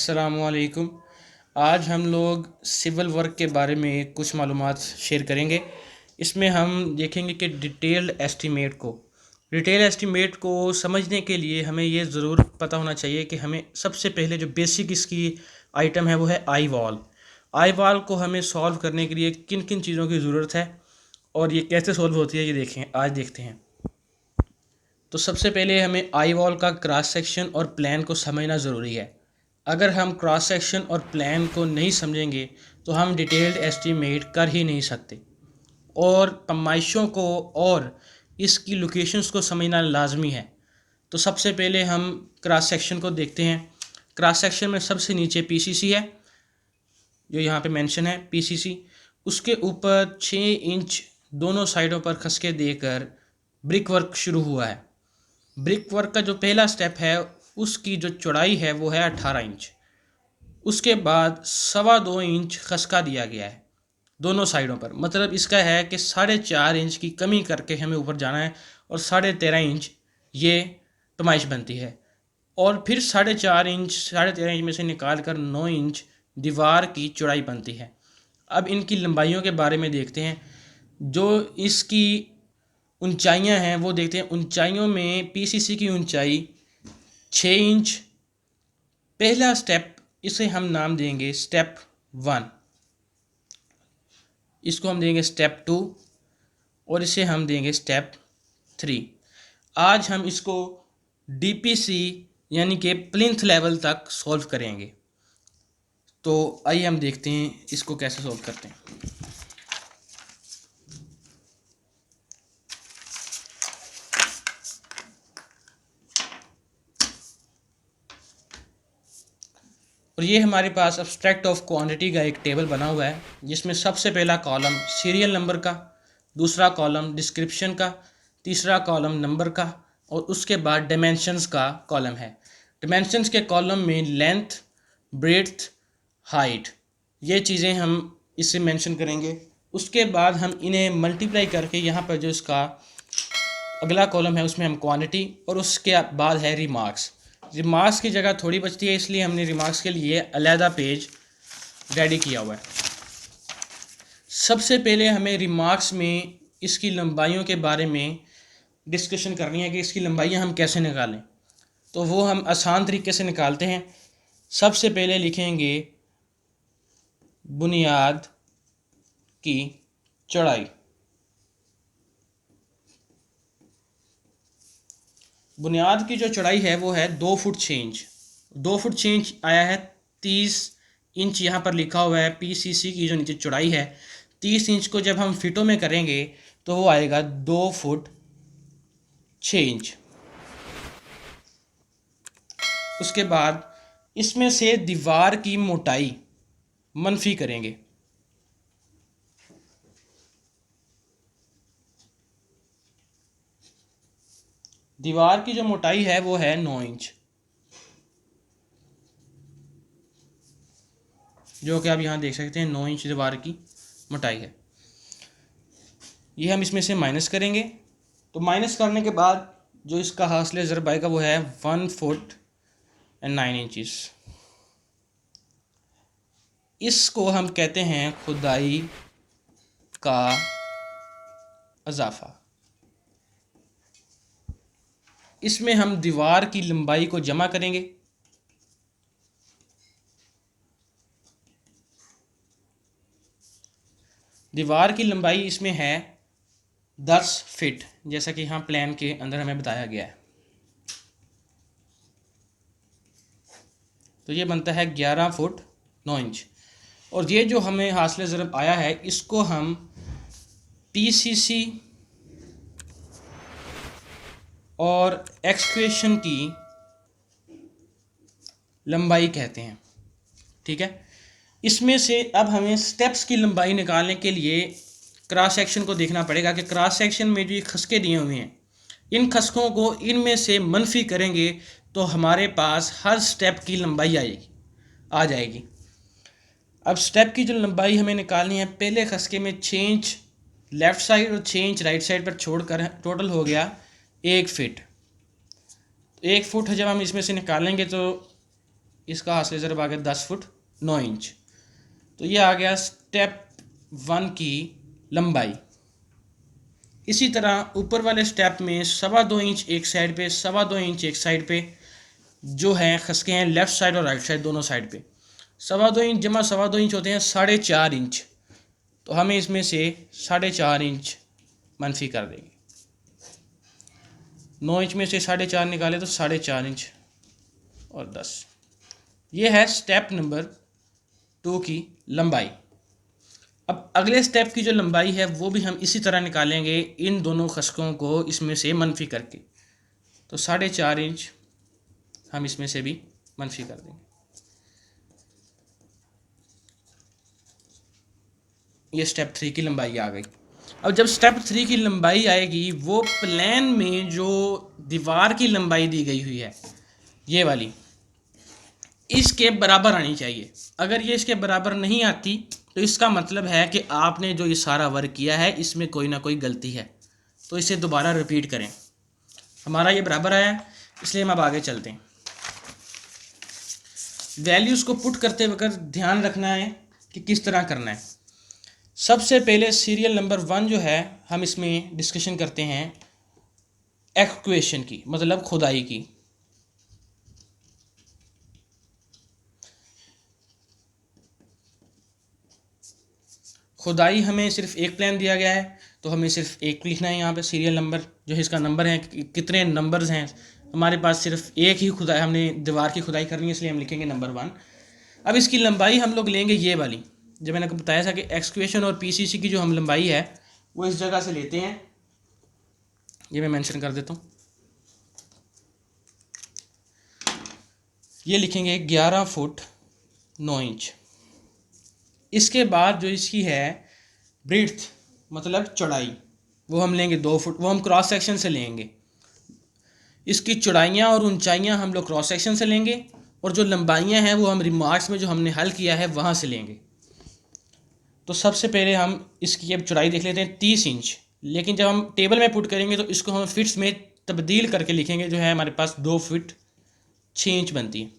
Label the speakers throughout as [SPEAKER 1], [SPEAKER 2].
[SPEAKER 1] अस्सलामुअलैकुम। आज हम लोग सिविल वर्क के बारे में कुछ मालूमात शेयर करेंगे। इसमें हम देखेंगे कि डिटेल एस्टीमेट को समझने के लिए हमें ये ज़रूर पता होना चाहिए कि हमें सबसे पहले जो बेसिक इसकी आइटम है वो है आई वॉल को हमें सॉल्व करने के लिए किन किन चीज़ों की ज़रूरत है और ये कैसे सॉल्व होती है ये आज देखते हैं। तो सबसे पहले हमें आई वॉल का क्रॉस सेक्शन और प्लान को समझना ज़रूरी है। अगर हम क्रॉस सेक्शन और प्लान को नहीं समझेंगे तो हम डिटेल्ड एस्टीमेट कर ही नहीं सकते और पैमाइशों को और इसकी लोकेशंस को समझना लाजमी है। तो सबसे पहले हम क्रॉस सेक्शन को देखते हैं। क्रॉस सेक्शन में सबसे नीचे पीसीसी है, जो यहाँ पे मेंशन है पीसीसी। उसके ऊपर 6 इंच दोनों साइडों पर खसके देकर ब्रिक वर्क शुरू हुआ है। ब्रिक वर्क का जो पहला स्टेप है उसकी जो चौड़ाई है वो है 18 इंच। उसके बाद 2.25 इंच खसका दिया गया है दोनों साइडों पर। मतलब इसका है कि 4.5 इंच की कमी करके हमें ऊपर जाना है और 13.5 इंच ये पैमाइश बनती है। और फिर 4.5 इंच में से निकाल कर 9 इंच दीवार की चौड़ाई बनती है। अब इनकी लंबाइयों के बारे में देखते हैं। जो इसकी ऊंचाइयां हैं वो देखते हैं। ऊंचाइयों में पीसीसी की ऊंचाई 6 इंच। पहला स्टेप, इसे हम नाम देंगे स्टेप 1, इसको हम देंगे स्टेप 2 और इसे हम देंगे स्टेप 3। आज हम इसको डीपीसी यानी कि प्लिंथ लेवल तक सॉल्व करेंगे। तो आइए हम देखते हैं इसको कैसे सॉल्व करते हैं। और ये हमारे पास अब्स्ट्रैक्ट ऑफ क्वांटिटी का एक टेबल बना हुआ है जिसमें सबसे पहला कॉलम सीरियल नंबर का, दूसरा कॉलम डिस्क्रिप्शन का, तीसरा कॉलम नंबर का और उसके बाद डायमेंशंस का कॉलम है। डायमेंशंस के कॉलम में लेंथ, ब्रेड्थ, हाइट, ये चीज़ें हम इससे मेंशन करेंगे। उसके बाद हम इन्हें मल्टीप्लाई करके यहाँ पर जो इसका अगला कॉलम है उसमें हम क्वांटिटी और उसके बाद है रिमार्क्स। रिमार्क्स की जगह थोड़ी बचती है इसलिए हमने रिमार्क्स के लिए अलहदा पेज रेडी किया हुआ है। सबसे पहले हमें रिमार्क्स में इसकी लंबाइयों के बारे में डिस्कशन करनी है कि इसकी लंबाइयाँ हम कैसे निकालें। तो वो हम आसान तरीके से निकालते हैं। सबसे पहले लिखेंगे बुनियाद की चौड़ाई। बुनियाद की जो चौड़ाई है वो है 2 फुट 6 इंच। 2 फुट 6 इंच आया है। 30 इंच यहाँ पर लिखा हुआ है। पीसीसी की जो नीचे चौड़ाई है 30 इंच को जब हम फिटों में करेंगे तो वो आएगा 2 फुट 6 इंच। उसके बाद इसमें से दीवार की मोटाई मनफी करेंगे। दीवार की जो मोटाई है वो है 9 इंच, जो कि आप यहाँ देख सकते हैं 9 इंच दीवार की मोटाई है। ये हम इसमें से माइनस करेंगे। तो माइनस करने के बाद जो इसका हासिल ज़रब आएगा वो है 1 फुट एंड 9 इंचज़। इसको हम कहते हैं खुदाई का इजाफा। इसमें हम दीवार की लंबाई को जमा करेंगे। दीवार की लंबाई इसमें है 10 फीट, जैसा कि यहाँ प्लान के अंदर हमें बताया गया है। तो ये बनता है 11 फुट 9 इंच। और ये जो हमें हासिल ज़रब आया है इसको हम पीसीसी और एक्सक्वेशन की लंबाई कहते हैं। ठीक है। इसमें से अब हमें स्टेप्स की लंबाई निकालने के लिए क्रॉस सेक्शन को देखना पड़ेगा कि क्रॉस सेक्शन में जो ये खसके दिए हुए हैं इन खसकों को इनमें से मनफी करेंगे तो हमारे पास हर स्टेप की लंबाई आ जाएगी। अब स्टेप की जो लंबाई हमें निकालनी है, पहले खसके में 6 इंच लेफ़्ट साइड और 6 इंच राइट साइड पर छोड़कर टोटल हो गया 1 फीट। 1 फुट जब हम इसमें से निकालेंगे तो इसका हासिल ज़रब आ गया 10 फुट 9 इंच। तो ये आ गया स्टेप 1 की लंबाई। इसी तरह ऊपर वाले स्टेप में 2.25 इंच एक साइड पे, 2.25 इंच एक साइड पे जो है खसके हैं लेफ़्ट साइड और राइट साइड दोनों साइड पे। 2.25 इंच जमा 2.25 इंच होते हैं 4.5 इंच। तो हमें इसमें से 4.5 इंच मनफी कर देंगे। 9 इंच में से 4.5 निकाले तो 4.5 इंच और 10। ये है स्टेप नंबर 2 की लंबाई। अब अगले स्टेप की जो लंबाई है वो भी हम इसी तरह निकालेंगे, इन दोनों खसकों को इसमें से मनफी करके। तो 4.5 इंच हम इसमें से भी मनफी कर देंगे। ये स्टेप 3 की लंबाई आ गई। अब जब स्टेप 3 की लंबाई आएगी वो प्लान में जो दीवार की लंबाई दी गई हुई है ये वाली, इसके बराबर आनी चाहिए। अगर ये इसके बराबर नहीं आती तो इसका मतलब है कि आपने जो ये सारा वर्क किया है इसमें कोई ना कोई गलती है। तो इसे दोबारा रिपीट करें। हमारा ये बराबर आया है, इसलिए हम अब आगे चलते हैं। वैल्यूज़ को पुट करते वक्त ध्यान रखना है कि किस तरह करना है। सबसे पहले सीरियल नंबर 1 जो है हम इसमें डिस्कशन करते हैं एक्वेशन की, मतलब खुदाई की। खुदाई हमें सिर्फ एक प्लान दिया गया है तो हमें सिर्फ एक लिखना है। यहाँ पे सीरियल नंबर जो है इसका नंबर है, कितने नंबर्स हैं हमारे पास, सिर्फ एक ही खुदाई, हमने दीवार की खुदाई करनी है इसलिए हम लिखेंगे नंबर 1। अब इसकी लंबाई हम लोग लेंगे ये वाली, जब मैंने आपको बताया था कि एक्सक्वेशन और पीसीसी की जो हम लंबाई है वो इस जगह से लेते हैं। ये मैं मेंशन कर देता हूँ। ये लिखेंगे 11 फुट 9 इंच। इसके बाद जो इसकी है ब्रीथ मतलब चौड़ाई, वो हम लेंगे 2 फुट, वो हम क्रॉस सेक्शन से लेंगे। इसकी चौड़ाइयाँ और ऊंचाइयाँ हम लोग क्रॉस सेक्शन से लेंगे और जो लंबाइयाँ हैं वो हम रिमार्क्स में जो हमने हल किया है वहाँ से लेंगे। तो सबसे पहले हम इसकी अब चौड़ाई देख लेते हैं 30 इंच, लेकिन जब हम टेबल में पुट करेंगे तो इसको हम फिट्स में तब्दील करके लिखेंगे, जो है हमारे पास 2 फीट 6 इंच बनती है।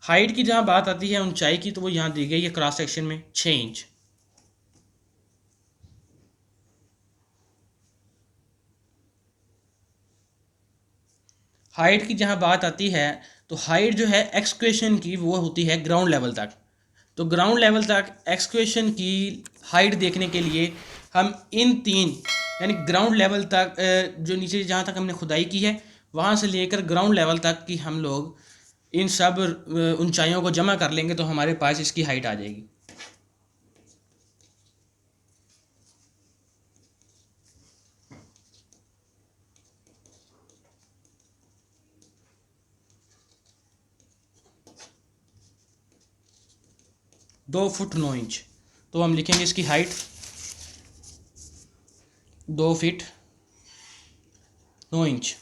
[SPEAKER 1] हाइट की जहाँ बात आती है ऊंचाई की, तो वो यहाँ दी गई है क्रॉस सेक्शन में 6 इंच। हाइट की जहाँ बात आती है तो हाइट जो है एक्सक्वेशन की वो होती है ग्राउंड लेवल तक। तो ग्राउंड लेवल तक एक्सक्वेशन की हाइट देखने के लिए हम इन 3 यानी ग्राउंड लेवल तक जो नीचे जहाँ तक हमने खुदाई की है वहाँ से लेकर ग्राउंड लेवल तक की हम लोग इन सब ऊंचाइयों को जमा कर लेंगे तो हमारे पास इसकी हाइट आ जाएगी। दो फुट 9 इंच, तो हम लिखेंगे इसकी हाइट 2 फीट 9 इंच।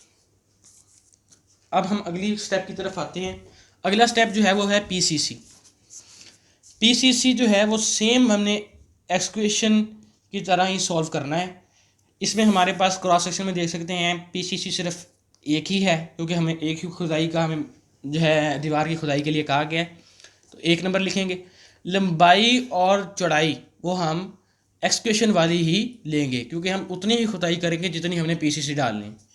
[SPEAKER 1] अब हम अगली स्टेप की तरफ आते हैं। अगला स्टेप जो है वो है पीसीसी। पीसीसी जो है वो सेम हमने एक्सक्वेशन की तरह ही सॉल्व करना है। इसमें हमारे पास क्रॉस सेक्शन में देख सकते हैं पीसीसी सिर्फ एक ही है, क्योंकि हमें एक ही खुदाई का हमें जो है दीवार की खुदाई के लिए कहा गया है, तो 1 नंबर लिखेंगे। लंबाई और चौड़ाई वो हम एक्सक्वेशन वाली ही लेंगे, क्योंकि हम उतनी ही खुदाई करेंगे जितनी हमने पीसीसी डालनी है।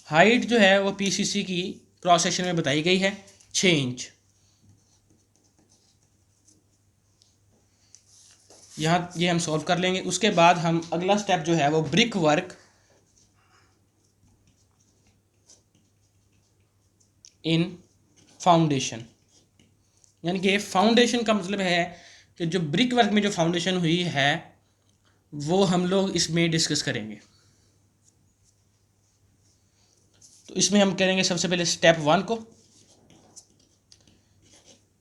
[SPEAKER 1] हाइट जो है वो पीसीसी की क्रॉस सेक्शन में बताई गई है 6 इंच। यहाँ ये हम सॉल्व कर लेंगे। उसके बाद हम अगला स्टेप जो है वो ब्रिक वर्क इन फाउंडेशन, यानी कि फाउंडेशन का मतलब है कि जो ब्रिक वर्क में जो फाउंडेशन हुई है वो हम लोग इसमें डिस्कस करेंगे। तो इसमें हम करेंगे सबसे पहले स्टेप 1 को।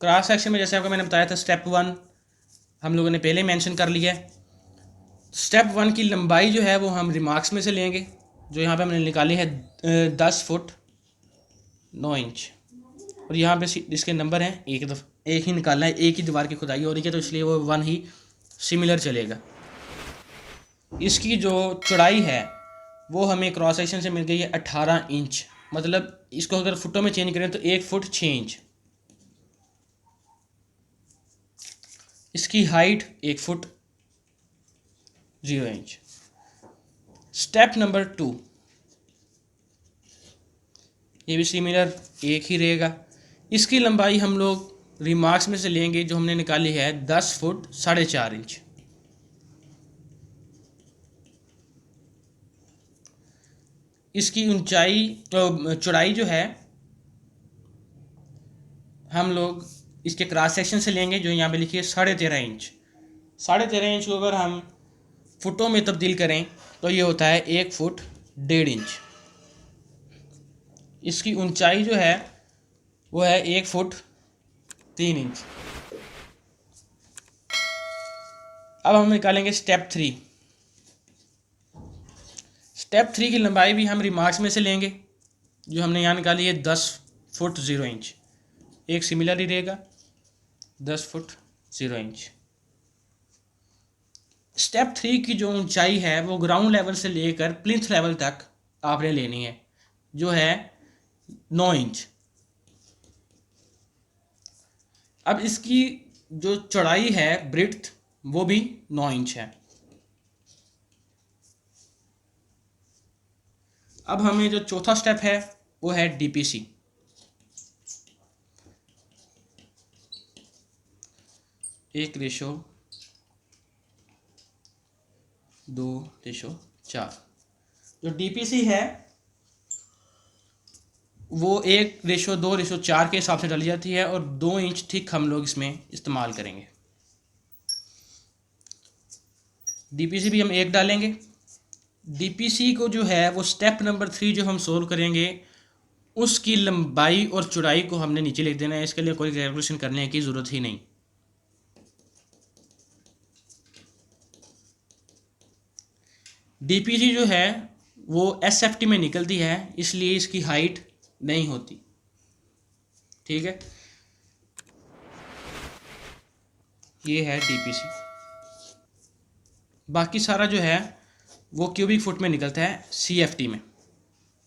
[SPEAKER 1] क्रॉस सेक्शन में जैसे आपको मैंने बताया था स्टेप 1 हम लोगों ने पहले मेंशन कर लिया है। स्टेप 1 की लंबाई जो है वो हम रिमार्क्स में से लेंगे, जो यहाँ पे हमने निकाली है 10 फुट 9 इंच, और यहाँ पे इसके नंबर हैं एक ही निकालना है, एक ही दीवार की खुदाई हो रही है तो इसलिए वो 1 ही सिमिलर चलेगा। इसकी जो चौड़ाई है वो हमें क्रॉस सेक्शन से मिल गई है 18 इंच। मतलब इसको अगर फुटों में चेंज करें तो 1 फुट 6 इंच। इसकी height 1 foot 0 inch. Step number 2, ये भी सिमिलर एक ही रहेगा। इसकी लंबाई हम लोग रिमार्क्स में से लेंगे, जो हमने निकाली है 10 फुट 4.5 इंच। इसकी ऊंचाई चौड़ाई जो है हम लोग इसके क्रॉस सेक्शन से लेंगे, जो यहाँ पे लिखी है 13.5 इंच। 13.5 इंच को अगर हम फुटों में तब्दील करें तो ये होता है 1 फुट 1.5 इंच। इसकी ऊंचाई जो है वो है 1 फुट 3 इंच। अब हम निकालेंगे स्टेप 3। स्टेप 3 की लंबाई भी हम रिमार्क्स में से लेंगे, जो हमने यहाँ निकाली है 10 फुट 0 इंच। एक सिमिलर ही रहेगा 10 फुट 0 इंच। स्टेप 3 की जो ऊंचाई है वो ग्राउंड लेवल से लेकर प्लिंथ लेवल तक आपने लेनी है, जो है 9 इंच। अब इसकी जो चौड़ाई है ब्रिड्थ वो भी 9 इंच है। अब हमें जो चौथा स्टेप है वो है डीपीसी। 1:2:4। जो डीपीसी है वो 1:2:4 के हिसाब से डाली जाती है, और 2 इंच थिक हम लोग इसमें इस्तेमाल करेंगे। डीपीसी भी हम 1 डालेंगे। डीपीसी को जो है वो स्टेप नंबर 3 जो हम सोल्व करेंगे उसकी लंबाई और चौड़ाई को हमने नीचे लिख देना है। इसके लिए कोई कैलकुलेशन करने की ज़रूरत ही नहीं। डीपीसी जो है वो एसएफटी में निकलती है, इसलिए इसकी हाइट नहीं होती। ठीक है, ये है डीपीसी। बाकी सारा जो है वो क्यूबिक फुट में निकलता है सीएफटी में।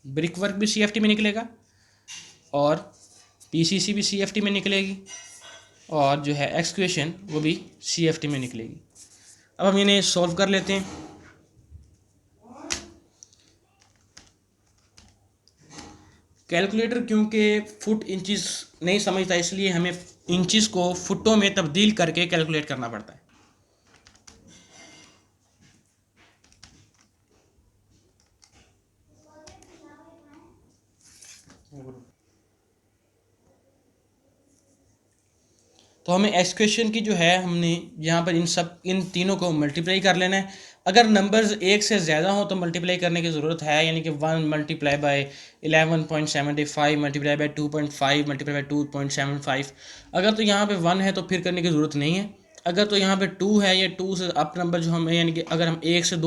[SPEAKER 1] ब्रिक वर्क भी सीएफटी में निकलेगा, और पीसीसी भी सीएफटी में निकलेगी, और जो है एक्सक्वेशन वो भी सीएफटी में निकलेगी। अब हम इन्हें सॉल्व कर लेते हैं। कैलकुलेटर क्योंकि फुट इंचेस नहीं समझता, इसलिए हमें इंचेस को फुटों में तब्दील करके कैलकुलेट करना पड़ता है। तो हमें एक्सक्वेशन की जो है हमने यहाँ पर इन तीनों को मल्टीप्लाई कर लेना है। अगर नंबर्स एक से ज़्यादा हो तो मल्टीप्लाई करने की ज़रूरत है, यानी कि 1 multiply by 11.75 multiply by 2.5 multiply by 2.75। अगर तो यहाँ पे 1 है तो फिर करने की ज़रूरत नहीं है। अगर तो यहाँ पे 2 है, या 2 से अप नंबर जो हमें, यानी कि अगर हम एक से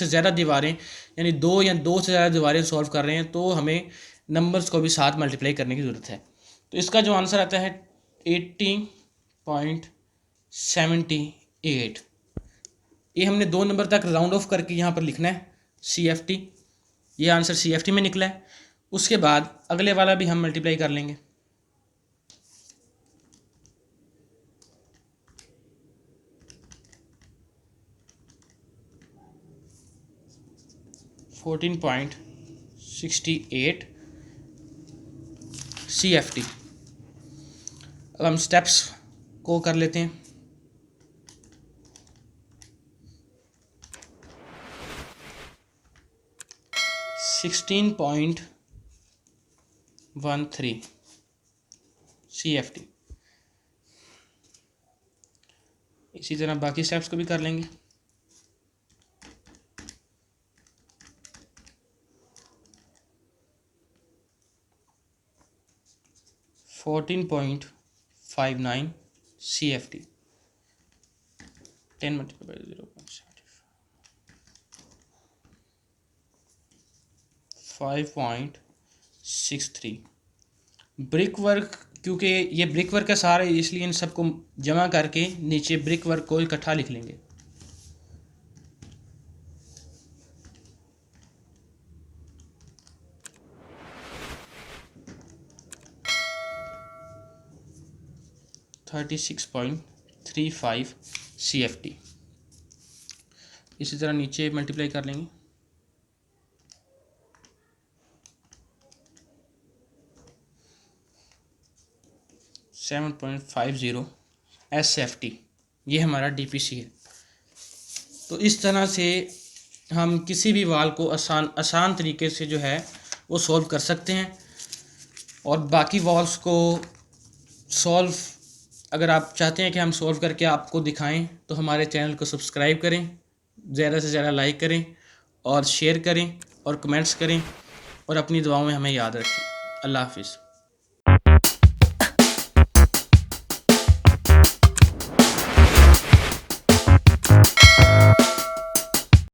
[SPEAKER 1] ज़्यादा दीवारें, यानी 2 या 2 से ज़्यादा दीवारें सॉल्व कर रहे हैं, तो हमें नंबर्स को भी साथ मल्टीप्लाई करने की ज़रूरत है। तो इसका जो आंसर आता है 80.78। ये हमने 2 नंबर तक राउंड ऑफ करके यहाँ पर लिखना है CFT। ये आंसर CFT में निकला है। उसके बाद अगले वाला भी हम मल्टीप्लाई कर लेंगे। 14.68 CFT। अब हम स्टेप्स को कर लेते हैं। (16.13 CFT। इसी तरह बाकी स्टेप्स को भी कर लेंगे। 14.59 CFT। 10 multiplied by 0.75 5.63। Brick work, क्योंकि ये ब्रिक वर्क का सहारा है इसलिए इन सबको जमा करके नीचे ब्रिक वर्क को इकट्ठा लिख लेंगे। 36.35 CFT। इसी तरह नीचे मल्टीप्लाई कर लेंगे। 7.50 SFT, ये हमारा DPC है। तो इस तरह से हम किसी भी वाल को आसान तरीके से जो है वो सॉल्व कर सकते हैं। और बाकी वॉल्स को सॉल्व अगर आप चाहते हैं कि हम सॉल्व करके आपको दिखाएं तो हमारे चैनल को सब्सक्राइब करें, ज़्यादा से ज़्यादा लाइक करें और शेयर करें और कमेंट्स करें और अपनी दुआओं में हमें याद रखें। अल्लाह हाफिज़।